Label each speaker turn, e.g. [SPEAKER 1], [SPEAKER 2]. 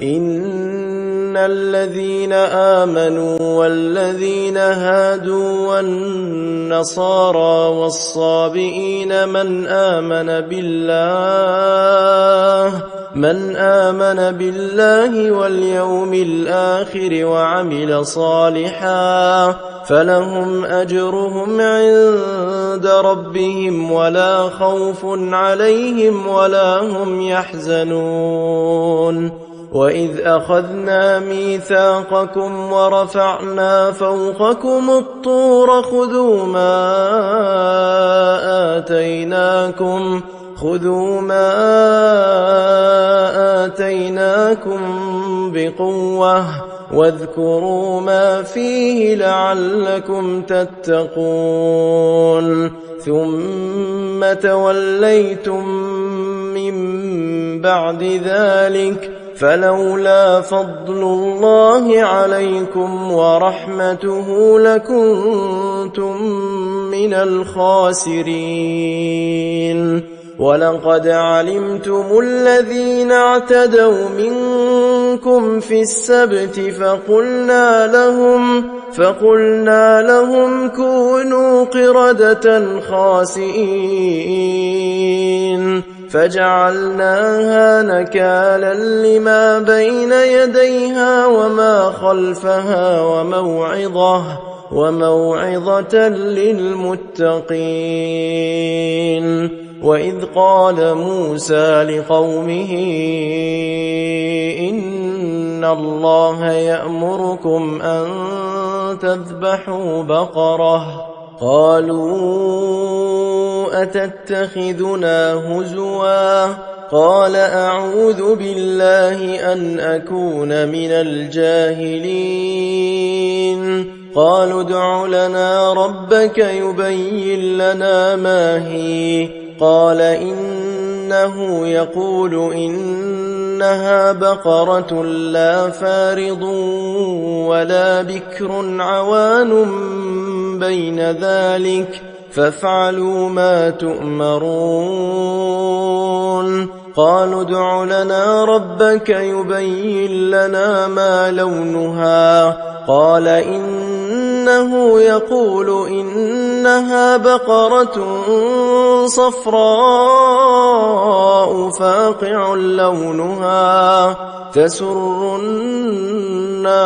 [SPEAKER 1] إن الذين آمنوا والذين هادوا والنصارى والصابئين من آمن بالله واليوم الآخر وعمل صالحا فلهم أجرهم عند ربهم ولا خوف عليهم ولا هم يحزنون وإذ أخذنا ميثاقكم ورفعنا فوقكم الطور خذوا ما آتيناكم بقوة واذكروا ما فيه لعلكم تتقون ثم توليتم من بعد ذلك فلولا فضل الله عليكم ورحمته لكنتم من الخاسرين ولقد علمتم الذين اعتدوا منكم في السبت فقلنا لهم كونوا قردة خاسئين فجعلناها نكالا لما بين يديها وما خلفها وموعظة للمتقين وإذ قال موسى لقومه إن الله يأمركم أن تذبحوا بقرة قالوا أتتخذنا هزوا قال أعوذ بالله أن أكون من الجاهلين قالوا ادع لنا ربك يبين لنا ما هي قال إنه يقول إنها بقرة لا فارض ولا بكر عوان بين ذلك فافعلوا ما تؤمرون قالوا ادع لنا ربك يبين لنا ما لونها قال إنه يقول إنها بقرة صفراء فاقع لونها تسر الناظرين